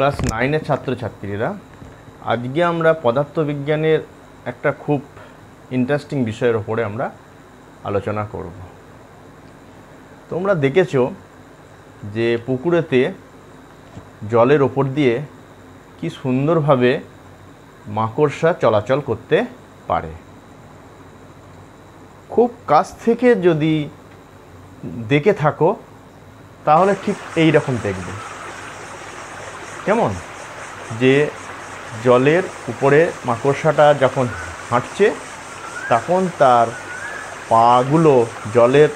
Class 9-এর ছাত্রছাত্রীরা, আজকে আমরা পদার্থবিজ্ঞানের একটা খুব ইন্টারেস্টিং বিষয়ের ওপরে আমরা আলোচনা করব। তোমরা দেখেছো যে পুকুরেতে জলের ওপর দিয়ে কি সুন্দরভাবে মাকড়সা চলাচল করতে পারে। খুব কাছ থেকে যদি দেখে থাকো তাহলে ঠিক এই রকম দেখবে। কেমন যে জলের উপরে মাকড়সাটা যখন হাঁটছে তখন তার পাগুলো জলের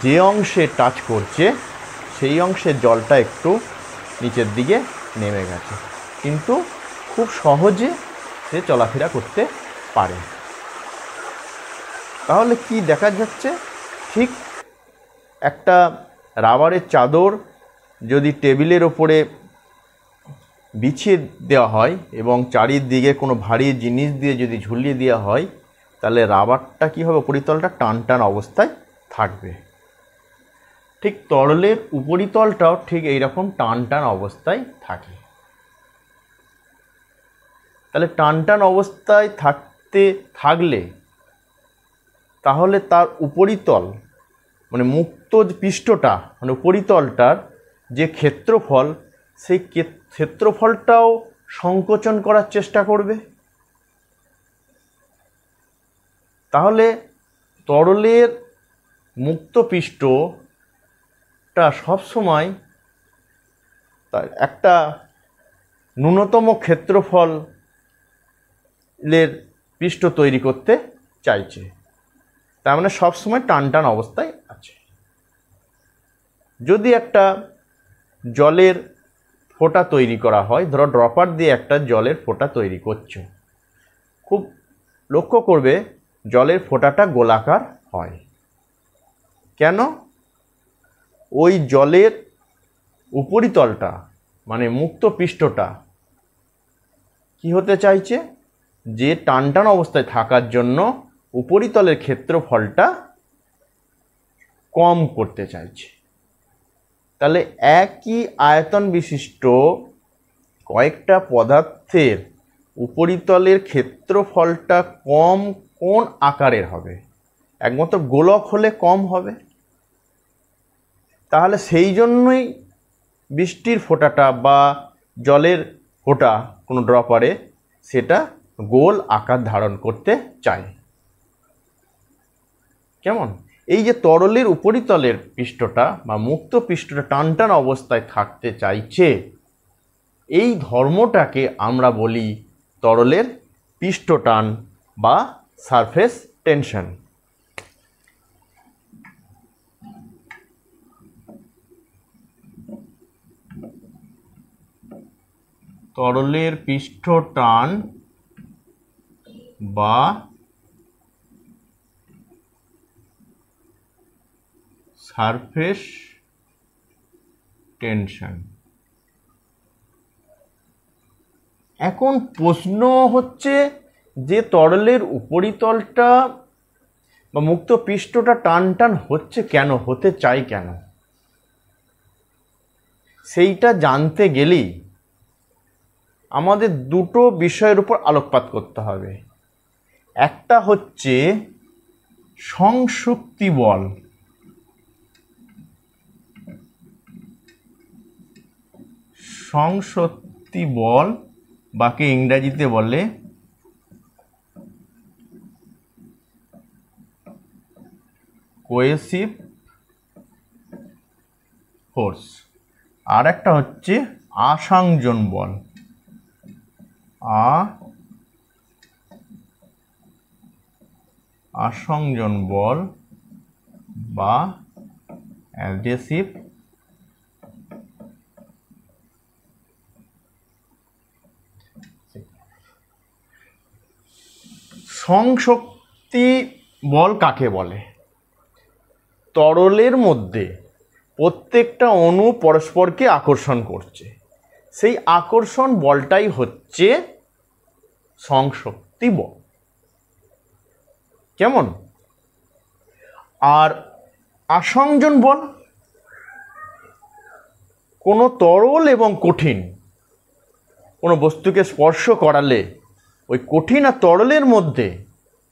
যে অংশে টাচ করছে সেই অংশে জলটা একটু নিচের দিকে নেমে গেছে, কিন্তু খুব সহজে সে চলাফেরা করতে পারে। তাহলে কি দেখা যাচ্ছে, ঠিক একটা রাবারের চাদর যদি টেবিলের ওপরে বিছিয়ে দেওয়া হয় এবং চারিদিকে কোনো ভারী জিনিস দিয়ে যদি ঝুলিয়ে দেওয়া হয়, তাহলে রাবারটা কী হবে, উপরিতলটা টান টান অবস্থায় থাকবে। ঠিক তরলের উপরিতলটাও ঠিক এইরকম টান টান অবস্থায় থাকে। তাহলে টান টান অবস্থায় থাকলে তাহলে তার উপরিতল মানে মুক্ত পৃষ্ঠটা মানে উপরিতলটার যে ক্ষেত্রফল, সেই ক্ষেত্রফলটাও সংকোচন করার চেষ্টা করবে। তাহলে তরলের মুক্ত পৃষ্ঠটা সবসময় তার একটা ন্যূনতম ক্ষেত্রফলের পৃষ্ঠ তৈরি করতে চাইছে, তার মানে সবসময় টান টান অবস্থায় আছে। যদি একটা জলের ফোঁটা তৈরি করা হয়, ধরো ড্রপার দিয়ে একটা জলের ফোঁটা তৈরি করছো, খুব লক্ষ্য করবে জলের ফোঁটাটা গোলাকার হয়। কেন? ওই জলের উপরিতলটা মানে মুক্ত পৃষ্ঠটা কি হতে চাইছে, যে টান টান অবস্থায় থাকার জন্য উপরিতলের ক্ষেত্রফলটা কম করতে চাইছে। তাহলে একই আয়তন বিশিষ্ট কয়েকটা পদার্থের উপরিতলের ক্ষেত্রফলটা কম কোন আকারের হবে? একমাত্র গোলক হলে কম হবে। তাহলে সেই জন্যই বৃষ্টির ফোঁটাটা বা জলের ফোঁটা কোনো ড্রপারে সেটা গোল আকার ধারণ করতে চায়। কেমন? এই যে তরলের উপরিতলের পৃষ্ঠটা বা মুক্ত পৃষ্ঠটা টান টান অবস্থায় থাকতে চাইছে, এই ধর্মটাকে আমরা বলি তরলের পৃষ্ঠটান বা সারফেস টেনশন। তরলের পৃষ্ঠটান বা সারফেস টেনশন। এখন প্রশ্ন হচ্ছে যে তরলের উপরিতলটা বা মুক্ত পৃষ্ঠটা টান টান হচ্ছে কেন, হতে চাই কেন? সেইটা জানতে গেলেই আমাদের দুটো বিষয়ের উপর আলোকপাত করতে হবে। একটা হচ্ছে সংসক্তি বল, সংসক্তি বল বাকে ইংরেজিতে বলে কোয়েসিভ ফোর্স। আর একটা হচ্ছে আসংজন বল, আসংজন বল বা অ্যাডহেসিভ সংসক্তি বল কাকে বলে? তরলের মধ্যে প্রত্যেকটা অণু পরস্পরকে আকর্ষণ করছে, সেই আকর্ষণ বলটাই হচ্ছে সংসক্তি বল। কেমন? আর আসংজন বল কোনো তরল এবং কঠিন কোনো বস্তুকে স্পর্শ করালে ওই কঠিন আর তরলের মধ্যে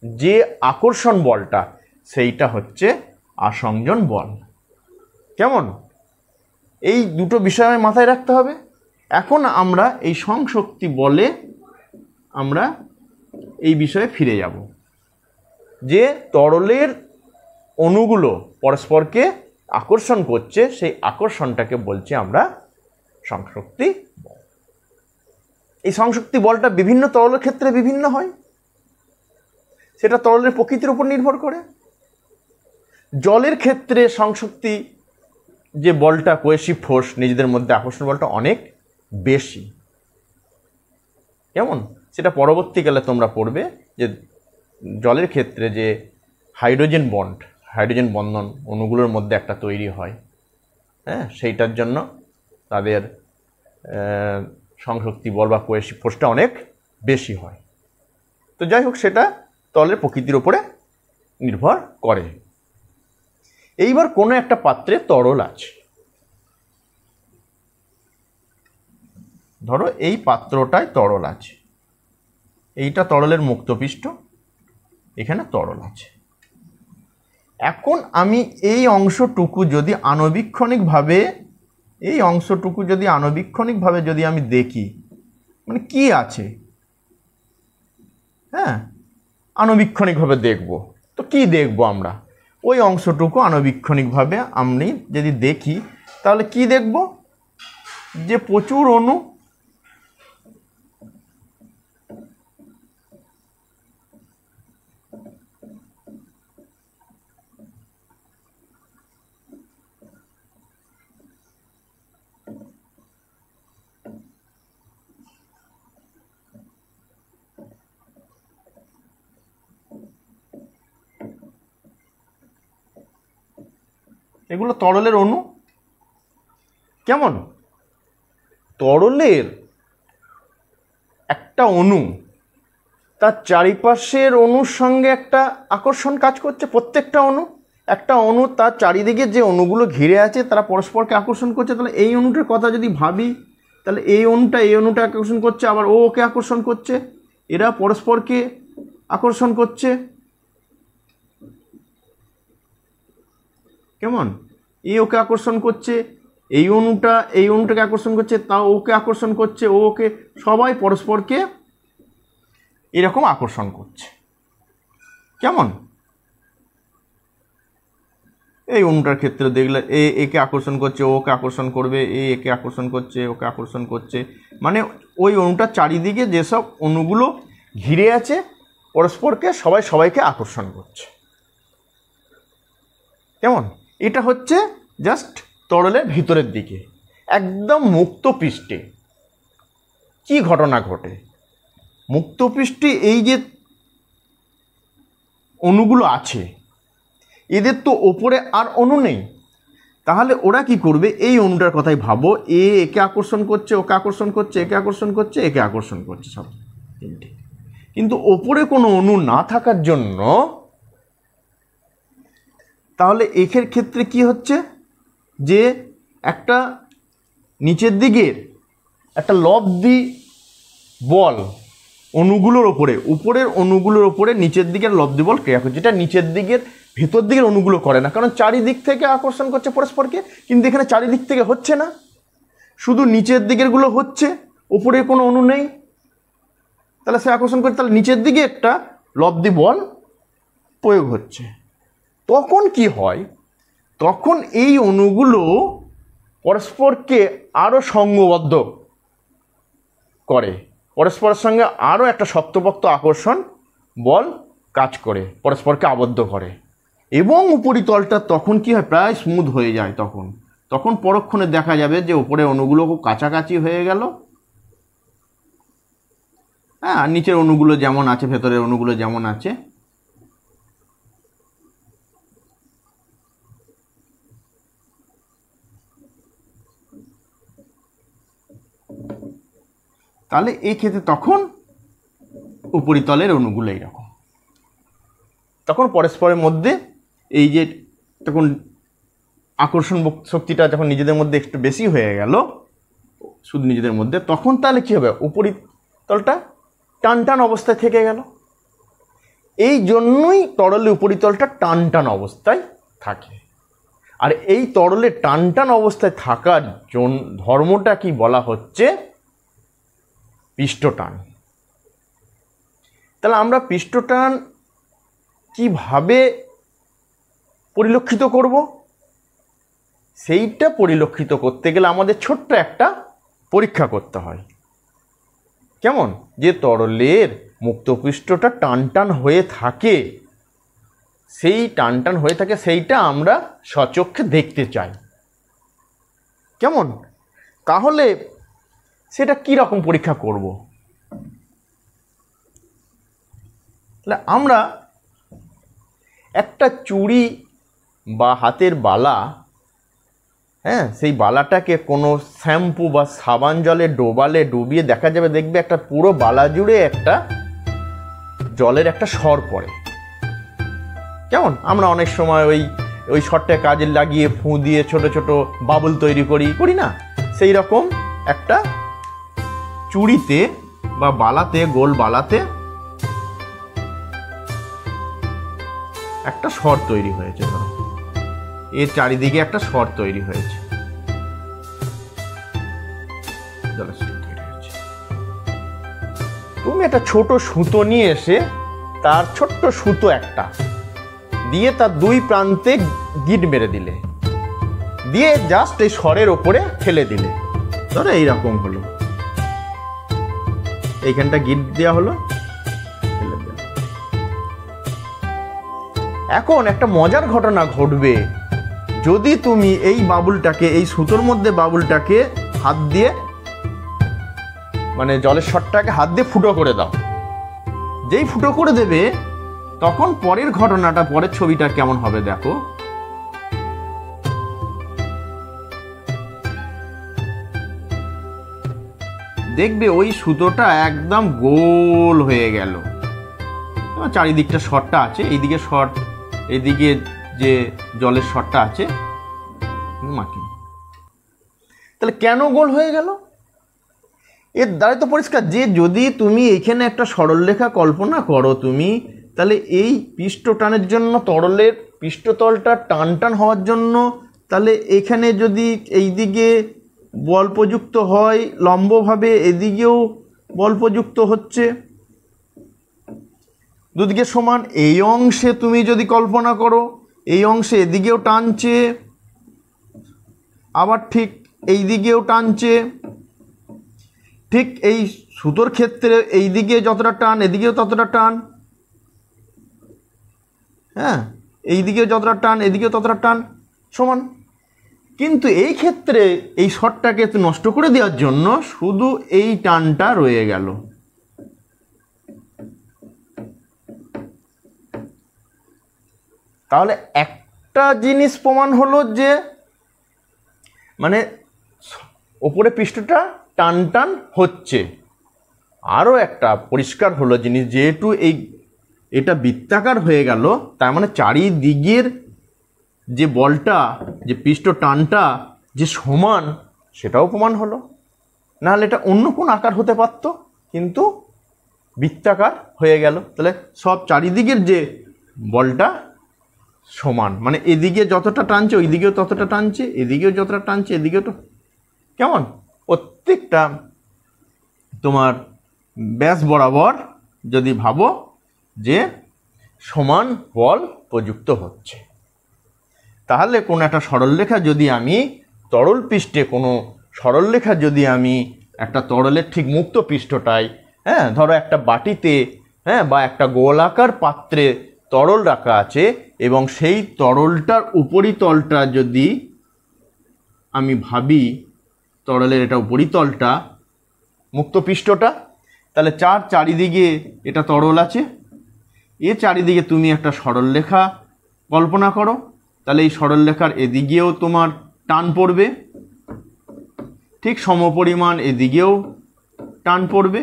যে আকর্ষণ বলটা সেইটা হচ্ছে আসংজন বল। কেমন? এই দুটো বিষয় মাথায় রাখতে হবে। এখন আমরা এই সংশক্তি বলে আমরা এই বিষয়ে ফিরে যাব যে তরলের অণুগুলো পরস্পরকে আকর্ষণ করছে, সেই আকর্ষণটাকে বলছি আমরা সংশক্তি বল। এই সংশক্তি বলটা বিভিন্ন তরলের ক্ষেত্রে বিভিন্ন হয়, সেটা তরলের প্রকৃতির উপর নির্ভর করে। জলের ক্ষেত্রে সংশক্তি যে বলটা, কোয়েসিভ ফোর্স, নিজেদের মধ্যে আকর্ষণ বলটা অনেক বেশি। কেমন? সেটা পরবর্তীকালে তোমরা পড়বে যে জলের ক্ষেত্রে যে হাইড্রোজেন বন্ধন অণুগুলোর মধ্যে একটা তৈরি হয়, হ্যাঁ, সেইটার জন্য তাদের সংশক্তি বল বা কোয়েসিভ ফোর্সটা অনেক বেশি হয়। তো যাই হোক, সেটা তরলের প্রকৃতির উপরে নির্ভর করে। এইবার কোনো একটা পাত্রে তরল আছে, ধরো এই পাত্রটায় তরল আছে, এইটা তরলের মুক্তপৃষ্ঠ, এখানে তরল আছে। এখন আমি এই অংশটুকু যদি আণবিক্ষণিকভাবে যদি আমি দেখি, মানে কি আছে, হ্যাঁ, আণবিক্ষণিকভাবে দেখব, তো কি দেখব আমরা? ওই অংশটুকু আণবিক্ষণিকভাবে আমি যদি দেখি তাহলে কি দেখব? যে প্রচুর অণু, এগুলো তরলের অণু। কেমন? তরলের একটা অণু তার চারিপাশের অণুর সঙ্গে একটা আকর্ষণ কাজ করছে। প্রত্যেকটা অণু, একটা অণু তার চারিদিকে যে অণুগুলো ঘিরে আছে তারা পরস্পরকে আকর্ষণ করছে। তাহলে এই অণুটার কথা যদি ভাবি, তাহলে এই অণুটা আকর্ষণ করছে, আবার ও ওকে আকর্ষণ করছে, এরা পরস্পরকে আকর্ষণ করছে। কেমন? এই ওকে আকর্ষণ করছে, এই অণুটাকে আকর্ষণ করছে, তাও ওকে আকর্ষণ করছে, ও ওকে, সবাই পরস্পরকে এরকম আকর্ষণ করছে। কেমন? এই অণুটার ক্ষেত্রে দেখলে একে আকর্ষণ করছে, ওকে আকর্ষণ করবে, একে আকর্ষণ করছে, ওকে আকর্ষণ করছে, মানে ওই অণুটার চারিদিকে যেসব অণুগুলো ঘিরে আছে পরস্পরকে সবাইকে আকর্ষণ করছে। কেমন? এটা হচ্ছে জাস্ট তরলের ভিতরের দিকে। একদম মুক্ত পৃষ্ঠে কি ঘটনা ঘটে? মুক্ত পৃষ্ঠে এই যে অণুগুলো আছে, এদের তো ওপরে আর অণু নেই, তাহলে ওরা কি করবে? এই অণুটার কথাই ভাবো, একে আকর্ষণ করছে, ওকে আকর্ষণ করছে, একে আকর্ষণ করছে, একে আকর্ষণ করছে, সব তিনটে। কিন্তু ওপরে কোনো অণু না থাকার জন্য তাহলে একের ক্ষেত্রে কি হচ্ছে? যে একটা নিচের দিকের একটা লব্ধি বল অণুগুলোর ওপরে, উপরের অণুগুলোর ওপরে নিচের দিকের লব্ধি বল ক্রিয়া করছে, যেটা নিচের দিকের ভেতর দিকের অণুগুলো করে না, কারণ চারিদিক থেকে আকর্ষণ করছে পরস্পরকে। কিন্তু এখানে চারিদিক থেকে হচ্ছে না, শুধু নিচের দিকেরগুলো হচ্ছে, ওপরে কোনো অণু নেই, তাহলে সে আকর্ষণ করছে, তাহলে নিচের দিকে একটা লব্ধি বল প্রয়োগ হচ্ছে। তখন কি হয়? তখন এই অণুগুলো পরস্পরকে আরও সঙ্গবদ্ধ করে, পরস্পরের সঙ্গে আরও একটা শক্তপোক্ত আকর্ষণ বল কাজ করে, পরস্পরকে আবদ্ধ করে, এবং উপরিতলটা তখন কি হয়? প্রায় স্মুথ হয়ে যায়। তখন পরক্ষণে দেখা যাবে যে উপরে অণুগুলো খুব কাছাকাছি হয়ে গেল, হ্যাঁ, আর নিচের অণুগুলো যেমন আছে, ভেতরের অণুগুলো যেমন আছে। তাহলে এই ক্ষেত্রে তখন উপরিতলের অণুগুলো এইরকম, তখন পরস্পরের মধ্যে এই যে তখন আকর্ষণ শক্তিটা যখন নিজেদের মধ্যে একটু বেশি হয়ে গেল, শুধু নিজেদের মধ্যে, তখন তাহলে কী হবে, উপরিতলটা টান টান অবস্থায় থেকে গেল। এই জন্যই তরলের উপরিতলটা টান টান অবস্থায় থাকে। আর এই তরলের টান টান অবস্থায় থাকার ধর্মটা কি বলা হচ্ছে, পৃষ্ঠটান। তাহলে আমরা পৃষ্ঠটান কিভাবে পরিলক্ষিত করব, সেইটা পরিলক্ষিত করতে গেলে আমাদের ছোট্ট একটা পরীক্ষা করতে হয়। কেমন, যে তরলের মুক্তপৃষ্ঠটা টান টান হয়ে থাকে, সেই টান টান হয়ে থাকে সেইটা আমরা স্বচক্ষে দেখতে চাই। কেমন, তাহলে সেটা কি রকম পরীক্ষা করব? তাহলে আমরা একটা চুড়ি বা হাতের বালা, হ্যাঁ, সেই বালাটাকে কোনো শ্যাম্পু বা সাবান জলে ডুবিয়ে দেখা যাবে, দেখবে একটা পুরো বালা জুড়ে একটা জলের একটা সর পড়ে। কেমন, আমরা অনেক সময় ওই সরটা কাজে লাগিয়ে ফুঁ দিয়ে ছোট ছোট বাবুল তৈরি করি না, সেই রকম একটা চুড়িতে বা বালাতে, গোল বালাতে একটা সর তৈরি হয়েছে। ধরো এর চারিদিকে একটা সর তৈরি হয়েছে, তুমি একটা ছোট সুতো নিয়ে এসে তার ছোট্ট সুতো একটা দিয়ে তার দুই প্রান্তে গিট মেরে দিলে, দিয়ে জাস্ট এই সরের ওপরে ফেলে দিলে, ধরো এইরকম হলো, এইখানটা গিট দেওয়া হলো, ফেলে দেওয়া। এখন একটা মজার ঘটনা ঘটবে, যদি তুমি এই বাবুলটাকে, এই সুতোর মধ্যে বাবুলটাকে হাত দিয়ে, মানে জলের শটটাকে হাত দিয়ে ফুটো করে দাও। যেই ফুটো করে দেবে, তখন পরের ঘটনাটা, পরের ছবিটা কেমন হবে দেখো। দেখবে ওই সুতোটা একদম গোল হয়ে গেল, চারিদিকটা শটটা আছে, এইদিকে শট, এইদিকে যে জলের শটটা আছে মাটি। তাহলে কেন গোল হয়ে গেল? এর দ্বারাই তো পরিষ্কার যে যদি তুমি এখানে একটা সরলরেখা কল্পনা করো তুমি, তাহলে এই পৃষ্ঠটানের জন্য, তরলের পৃষ্ঠতলটা টান টান হওয়ার জন্য, তাহলে এখানে যদি এই দিকে বল প্রযুক্ত হয় লম্বভাবে, এদিকেও বল প্রযুক্ত হচ্ছে, দুদিকে সমান। এই অংশে তুমি যদি কল্পনা করো, এই অংশে এদিকেও টানছে, আবার ঠিক এই দিকেও টানছে। ঠিক এই সুতোর ক্ষেত্রে এই দিকে যতটা টান, এদিকেও ততটা টান, হ্যাঁ, এই দিকেও যতটা টান, এদিকেও ততটা টান, সমান। কিন্তু এই ক্ষেত্রে এই শটটাকে নষ্ট করে দেওয়ার জন্য শুধু এই টানটা রয়ে গেল। তাহলে একটা জিনিস প্রমাণ হলো যে, মানে ওপরে পৃষ্ঠটা টান টান হচ্ছে। আরও একটা পরিষ্কার হলো জিনিস, যেহেতু এটা বৃত্তাকার হয়ে গেল, তার মানে চারিদিকের যে বলটা, যে পৃষ্ঠ টানটা যে সমান, সেটাও প্রমাণ হলো। নাহলে এটা অন্য কোন আকার হতে পারত, কিন্তু বৃত্তাকার হয়ে গেল। তাহলে সব চারিদিকের যে বলটা সমান, মানে এদিকে যতটা টানছে ওইদিকেও ততটা টানছে, এদিকেও যতটা টানছে এদিকেও তো, কেমন, প্রত্যেকটা তোমার ব্যাস বরাবর যদি ভাবো যে সমান বল প্রযুক্ত হচ্ছে। তাহলে কোনো একটা সরলরেখা যদি আমি তরল পৃষ্ঠে, কোনো সরলরেখা যদি আমি একটা তরলের ঠিক মুক্ত পৃষ্ঠটায়, হ্যাঁ, ধরো একটা বাটিতে, হ্যাঁ, বা একটা গোলাকার পাত্রে তরল রাখা আছে, এবং সেই তরলটার উপরিতলটা যদি আমি ভাবি, তরলের এটা উপরিতলটা মুক্ত পৃষ্ঠটা, তাহলে চারিদিকে এটা তরল আছে, এর চারিদিকে তুমি একটা সরলরেখা কল্পনা করো। তাহলে এই সরলরেখার এদিকেও তোমার টান পড়বে, ঠিক সমপরিমাণ এদিকেও টান পড়বে,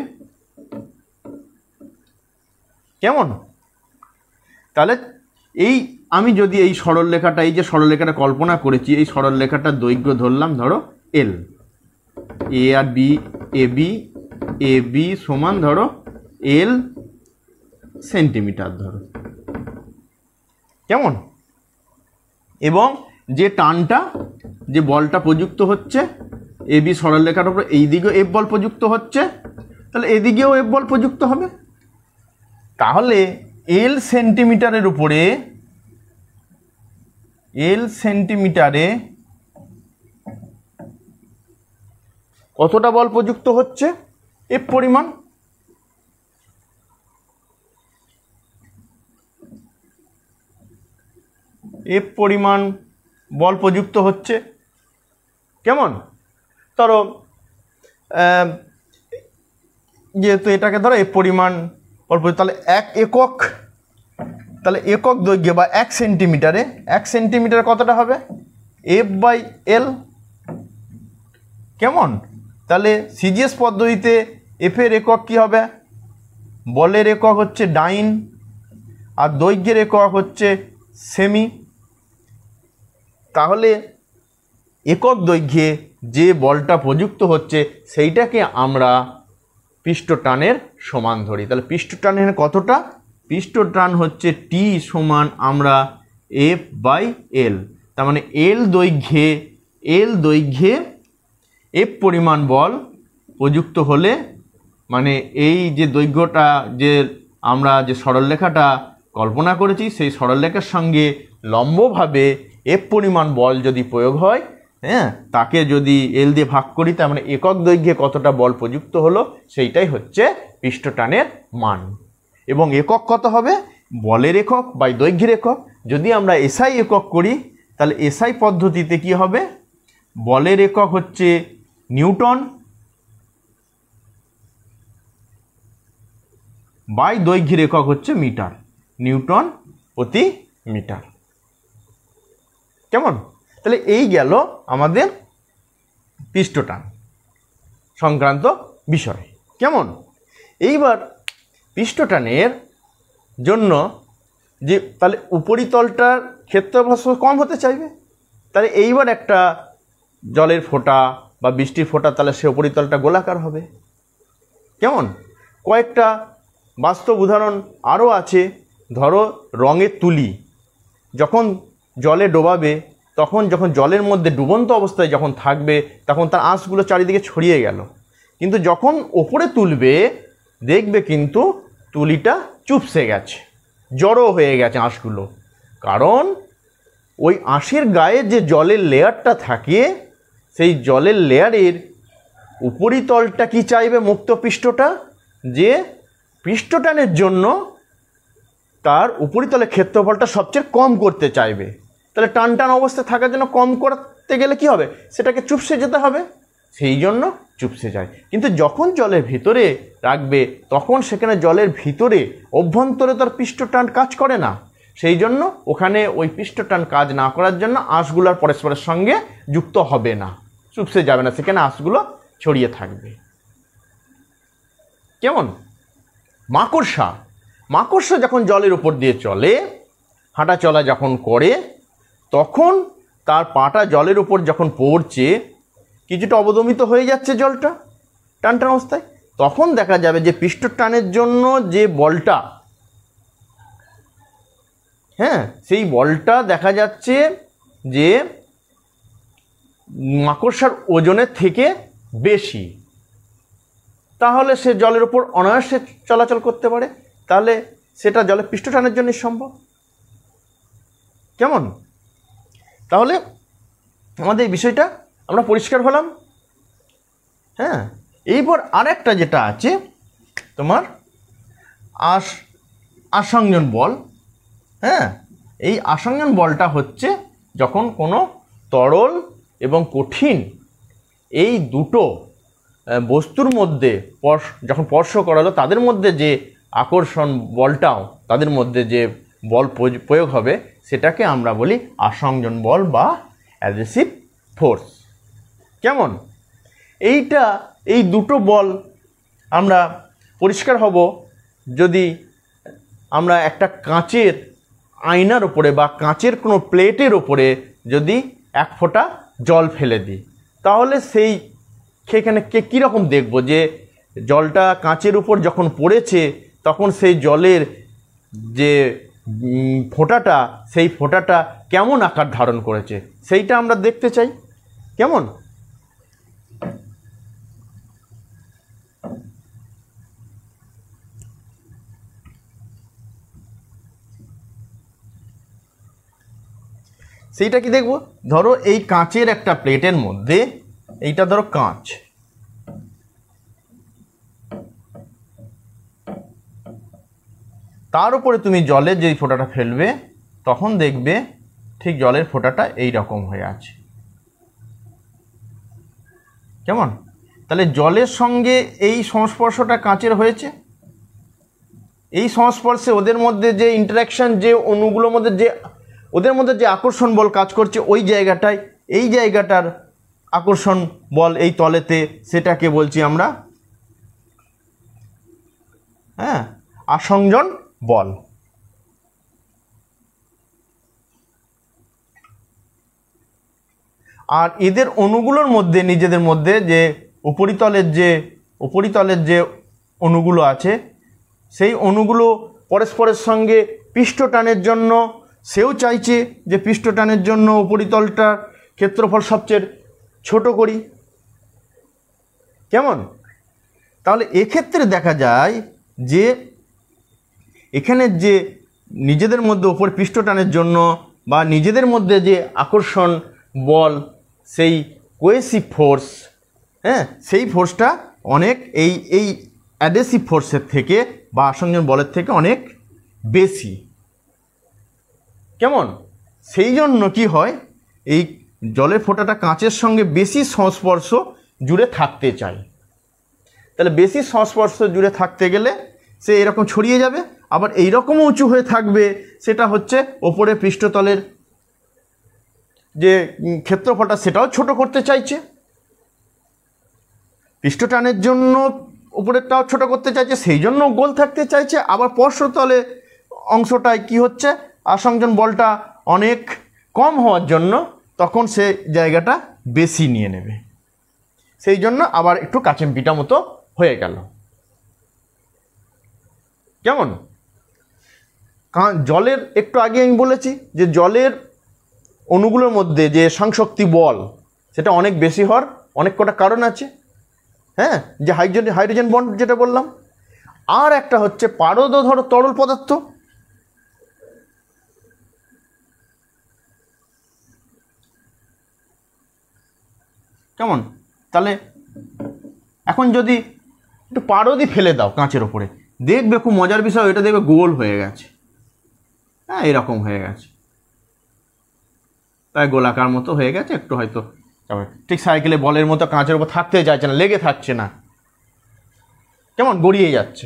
কেমন। তাহলে আমি যদি এই সরলরেখাটা, এই যে সরলরেখাটা কল্পনা করেছি, এই সরলরেখাটার দৈর্ঘ্য ধরলাম ধরো L, A R B, A B সমান ধরো এল সেন্টিমিটার ধরো, কেমন? এবং যে টানটা, যে বলটা প্রযুক্ত হচ্ছে এ বি সরলরেখার উপর, এই দিকেও এফ বল প্রযুক্ত হচ্ছে, তাহলে এদিকেও এফ বল প্রযুক্ত হবে। তাহলে এল সেন্টিমিটারে কতটা বল প্রযুক্ত হচ্ছে? এফ পরিমাণ। এফ পরিমাণ বল প্রযুক্ত হচ্ছে, কেমন? ধরো যেহেতু এটাকে ধরো এফ পরিমাণ বল, তাহলে একক দৈর্ঘ্যে বা 1 সেন্টিমিটারে কতটা হবে? এফ বাই এল, কেমন? তাহলে সিজিএস পদ্ধতিতে এফ এর একক কী হবে? বলের একক হচ্ছে ডাইন, আর দৈর্ঘ্যের একক হচ্ছে সেমি। তাহলে একক দৈর্ঘ্যে যে বলটা প্রযুক্ত হচ্ছে সেইটাকে আমরা পৃষ্ঠটানের সমান ধরি। তাহলে পৃষ্ঠটানের কতটা? পৃষ্ঠটান হচ্ছে টি সমান আমরা এফ বাই এল। তার মানে এল দৈর্ঘ্যে এফ পরিমাণ বল প্রযুক্ত হলে, মানে এই যে দৈর্ঘ্যটা, যে আমরা যে সরলরেখাটা কল্পনা করেছি সেই সরলরেখার সঙ্গে লম্বভাবে এফ পরিমাণ বল যদি প্রয়োগ হয়, হ্যাঁ, তাকে যদি এল দিয়ে ভাগ করি, তার মানে একক দৈর্ঘ্যে কতটা বল প্রযুক্ত হলো সেইটাই হচ্ছে পৃষ্ঠটানের মান। এবং একক কত হবে? বলের একক বাই দৈর্ঘ্যের একক। যদি আমরা এসআই একক করি তাহলে এসআই পদ্ধতিতে কি হবে? বলের একক হচ্ছে নিউটন বাই দৈর্ঘ্যের একক হচ্ছে মিটার, নিউটন প্রতি মিটার, কেমন? তাহলে এই গেল আমাদের পৃষ্ঠটান সংক্রান্ত বিষয়, কেমন? এইবার পৃষ্ঠটানের জন্য যে তাহলে উপরিতলটার ক্ষেত্রফল কম হতে চাইবে, তাহলে এইবার একটা জলের ফোঁটা বা বৃষ্টির ফোঁটা, তাহলে সে উপরিতলটা গোলাকার হবে, কেমন? কয়েকটা বাস্তব উদাহরণ আরও আছে। ধরো রঙের তুলি যখন জলে ডোবাবে, তখন যখন জলের মধ্যে ডুবন্ত অবস্থায় যখন থাকবে তখন তার আঁশগুলো চারিদিকে ছড়িয়ে গেল, কিন্তু যখন ওপরে তুলবে দেখবে কিন্তু তুলিটা চুপসে গেছে, জড়ো হয়ে গেছে আঁশগুলো। কারণ ওই আঁশের গায়ে যে জলের লেয়ারটা থাকে, সেই জলের লেয়ারের উপরিতলটা কি চাইবে? মুক্ত পৃষ্ঠটা, যে পৃষ্ঠটানের জন্য তার উপরিতলের ক্ষেত্রফলটা সবচেয়ে কম করতে চাইবে। তাহলে টান টান অবস্থায় থাকার জন্য কম করতে গেলে কি হবে? সেটাকে চুপসে যেতে হবে, সেই জন্য চুপসে যায়। কিন্তু যখন জলের ভিতরে রাখবে তখন সেখানে জলের ভিতরে অভ্যন্তরে তার পৃষ্ঠটান কাজ করে না, সেই জন্য ওখানে ওই পৃষ্ঠটান কাজ না করার জন্য আঁশগুলোর পরস্পরের সঙ্গে যুক্ত হবে না, চুপসে যাবে না, সেখানে আঁশগুলো ছড়িয়ে থাকবে, কেমন? মাকড়সা যখন জলের উপর দিয়ে চলে, হাঁটা চলা যখন করে, তখন তার পাটা জলের উপর যখন পড়ছে, কিছুটা অবদমিত হয়ে যাচ্ছে জলটা টান টান অবস্থায়, তখন দেখা যাবে যে পৃষ্ঠটানের জন্য যে বলটা, হ্যাঁ, সেই বলটা দেখা যাচ্ছে যে মাকড়সার ওজনের থেকে বেশি। তাহলে সে জলের উপর অনায়াসে চলাচল করতে পারে, তাহলে সেটা জলের পৃষ্ঠটানের জন্য সম্ভব, কেমন? তাহলে আমাদের এই বিষয়টা আমরা পরিষ্কার হলাম। হ্যাঁ, এইবার আরেকটা যেটা আছে তোমার আসংজন বল। হ্যাঁ, এই আসংজন বলটা হচ্ছে যখন কোনো তরল এবং কঠিন এই দুটো বস্তুর মধ্যে যখন স্পর্শ করালো, তাদের মধ্যে যে আকর্ষণ বলটাও, তাদের মধ্যে যে বল প্রয়োগ হবে, সেটাকে আমরা বলি আসংজন বল বা অ্যাডহেসিভ ফোর্স, কেমন? এই দুটো বল আমরা পরিষ্কার হব যদি আমরা একটা কাঁচের আয়নার ওপরে বা কাঁচের কোনো প্লেটের ওপরে যদি এক ফোঁটা জল ফেলে দিই, তাহলে সেই সেখানে কীরকম দেখব যে জলটা কাঁচের উপর যখন পড়েছে তখন সেই জলের যে ফোঁটাটা, সেই ফোঁটাটা কেমন আকার ধারণ করেছে সেইটা আমরা দেখতে চাই। কেমন? সেইটা কি দেখব? ধরো এই কাঁচের একটা প্লেটের মধ্যে, এইটা ধরো কাঁচ, তার উপরে তুমি জলের যে ফোঁটাটা ফেলবে তখন দেখবে ঠিক জলের ফোঁটাটা এই রকম হয়ে আছে। কেমন? তাহলে জলের সঙ্গে এই সংস্পর্শটা কাঁচের হয়েছে, এই সংস্পর্শে ওদের মধ্যে যে ইন্টারাকশান, যে অণুগুলোর মধ্যে যে ওদের মধ্যে যে আকর্ষণ বল কাজ করছে ওই জায়গাটায়, এই জায়গাটার আকর্ষণ বল এই তলেতে, সেটাকে বলছি আমরা আসংজন বল। আর এদের অণুগুলোর মধ্যে নিজেদের মধ্যে যে উপরিতলের যে অণুগুলো আছে সেই অণুগুলো পরস্পরের সঙ্গে পৃষ্ঠটানের জন্য, সেও চাইছে যে পৃষ্ঠটানের জন্য উপরিতলটার ক্ষেত্রফল সবচেয়ে ছোট করি। কেমন? তাহলে এক্ষেত্রে দেখা যায় যে এখানে যে নিজেদের মধ্যে উপর পৃষ্ঠটানের জন্য বা নিজেদের মধ্যে যে আকর্ষণ বল, সেই কোয়েসিভ ফোর্স, সেই ফোর্সটা অনেক এই অ্যাডেসিভ ফোর্সের থেকে বা আসংজন বলের থেকে অনেক বেশি। কেমন? সেই জন্য কি হয়, এই জলের ফোঁটাটা কাঁচের সঙ্গে বেশি সংস্পর্শ জুড়ে থাকতে চায়। তাহলে বেশি সংস্পর্শ জুড়ে থাকতে গেলে সে এরকম ছড়িয়ে যাবে, আবার এইরকমও উঁচু হয়ে থাকবে, সেটা হচ্ছে ওপরে পৃষ্ঠতলের যে ক্ষেত্রফলটা সেটাও ছোট করতে চাইছে, পৃষ্ঠটানের জন্য উপরেরটাও ছোট করতে চাইছে, সেই জন্য গোল থাকতে চাইছে। আবার পার্শ্বতলে অংশটায় কি হচ্ছে, আসংজন বলটা অনেক কম হওয়ার জন্য তখন সে জায়গাটা বেশি নিয়ে নেবে, সেই জন্য আবার একটু কাচেমপিটা মতো হয়ে গেল। কেমন? জলের একটু আগে আমি বলেছি যে জলের অণুগুলোর মধ্যে যে সংশক্তি বল সেটা অনেক বেশি হওয়ার অনেক কটা কারণ আছে। যে হাইড্রোজেন বন্ড যেটা বললাম, আর একটা হচ্ছে পারদ ধরো তরল পদার্থ, কেমন? তাহলে এখন যদি একটু পারদই ফেলে দাও কাঁচের ওপরে, দেখবে খুব মজার বিষয়, এটা দেখবে গোল হয়ে গেছে, এরকম হয়ে গেছে, তাই গোলাকার মতো হয়ে গেছে, একটু হয়তো ঠিক সাইকেলে বলের মতো কাঁচের উপর থাকতে চাইছে না, লেগে থাকছে না, কেমন গড়িয়ে যাচ্ছে।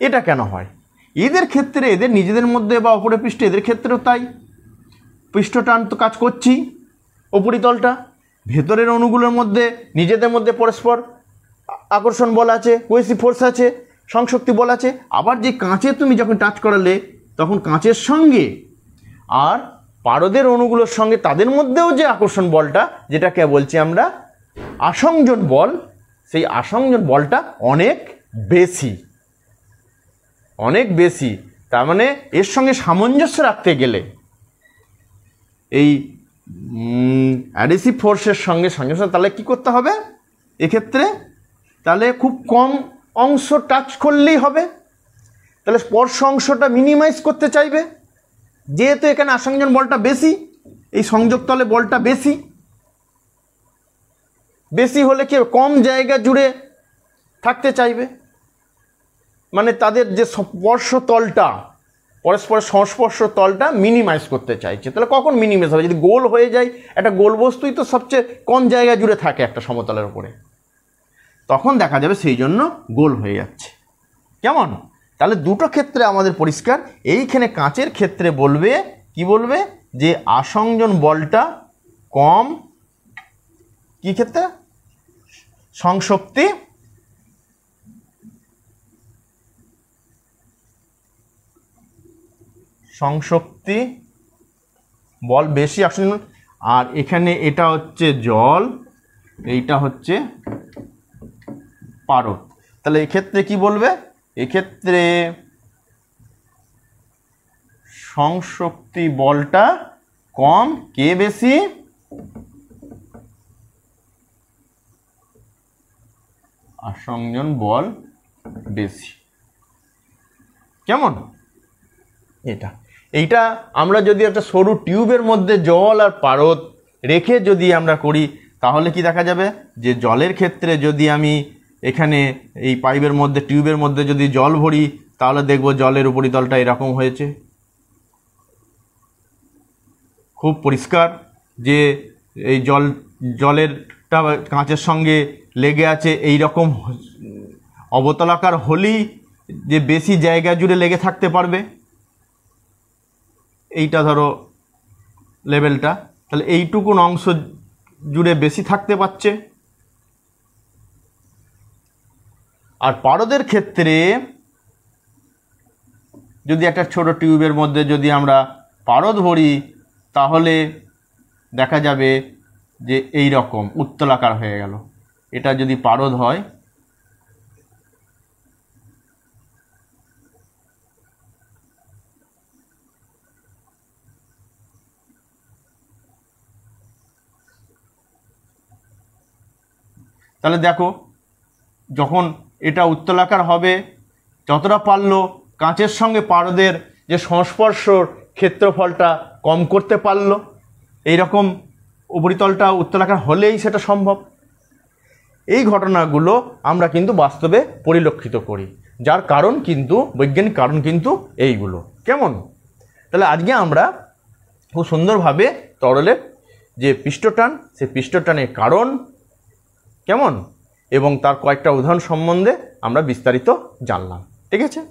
এটা কেন হয়? এদের ক্ষেত্রে, এদের নিজেদের মধ্যে বা অপরের পৃষ্ঠে, এদের ক্ষেত্রেও তাই, পৃষ্ঠটান তো কাজ করছি, উপরিতলটা, ভেতরের অণুগুলোর মধ্যে নিজেদের মধ্যে পরস্পর আকর্ষণ বল আছে, কোয়েসিভ ফোর্স আছে, সংশক্তি বল আছে। আবার যে কাঁচে তুমি যখন টাচ করালে তখন কাঁচের সঙ্গে আর পারদের অণুগুলোর সঙ্গে তাদের মধ্যেও যে আকর্ষণ বলটা, যেটাকে বলছি আমরা আসংজন বল, সেই আসংজন বলটা অনেক বেশি, অনেক বেশি। তার মানে এর সঙ্গে সামঞ্জস্য রাখতে গেলে এই অ্যাডেসিভ ফোর্সের সঙ্গে সামঞ্জস্য, তাহলে কী করতে হবে এক্ষেত্রে? তাহলে খুব কম অংশ টাচ করলেই হবে। তাহলে স্পর্শ অংশটা মিনিমাইজ করতে চাইবে, যেহেতু এখানে আসংজন বলটা বেশি, এই সংযোগতলে বলটা বেশি, বেশি হলে কি কম জায়গা জুড়ে থাকতে চাইবে, মানে তাদের যে স্পর্শ তলটা, পরস্পরের সংস্পর্শ তলটা মিনিমাইজ করতে চাইছে। তাহলে কখন মিনিমাইজ হবে? যদি গোল হয়ে যায়, একটা গোল বস্তুই তো সবচেয়ে কম জায়গা জুড়ে থাকে একটা সমতলের উপরে, তখন দেখা যাবে সেই জন্য গোল হয়ে যাচ্ছে। কেমন? তাহলে দুটো ক্ষেত্রে আমাদের পরিষ্কার। এইখানে কাঁচের ক্ষেত্রে বলবে কি, বলবে যে আসংজন বলটা কম, কি ক্ষেত্রে? সংশক্তি বল বেশি আসংজন। আর এখানে এটা হচ্ছে জল, এইটা হচ্ছে পারদ। তাহলে এক্ষেত্রে কি বলবে? এক্ষেত্রে সংশক্তি বলটা কম, কে বেশি? আসংযোজন বল বেশি। কেমন? এইটা আমরা যদি একটা সরু টিউবের মধ্যে জল আর পারদ রেখে যদি আমরা করি তাহলে কি দেখা যাবে যে জলের ক্ষেত্রে যদি আমি এখানে এই পাইপের মধ্যে টিউবের মধ্যে যদি জল ভরি তাহলে দেখব জলের উপরিতলটা এরকম হয়েছে, খুব পরিষ্কার, যে এই জলেরটা কাঁচের সঙ্গে লেগে আছে। এই রকম অবতলাকার হলেই যে বেশি জায়গা জুড়ে লেগে থাকতে পারবে, এইটা ধরো লেভেলটা, তাহলে এইটুকুন অংশ জুড়ে বেশি থাকতে পারছে। আর পারদের ক্ষেত্রে যদি একটা ছোট টিউবের মধ্যে যদি আমরা পারদ ভরি তাহলে দেখা যাবে যে এই রকম উত্তলাকার হয়ে গেল। এটা যদি পারদ হয়, তাহলে দেখো যখন এটা উত্তলাকার হবে যতটা পারলো কাঁচের সঙ্গে পারদের যে সংস্পর্শর ক্ষেত্রফলটা কম করতে পারলো, এইরকম উপরিতলটা উত্তলাকার হলেই সেটা সম্ভব। এই ঘটনাগুলো আমরা কিন্তু বাস্তবে পরিলক্ষিত করি, যার কারণ কিন্তু বৈজ্ঞানিক কারণ কিন্তু এইগুলো। কেমন? তাহলে আজকে আমরা খুব সুন্দরভাবে তরলের যে পৃষ্ঠটান, সেই পৃষ্ঠটানের কারণ কেমন এবং তার কয়েকটা উদাহরণ সম্বন্ধে আমরা বিস্তারিত জানলাম। ঠিক আছে?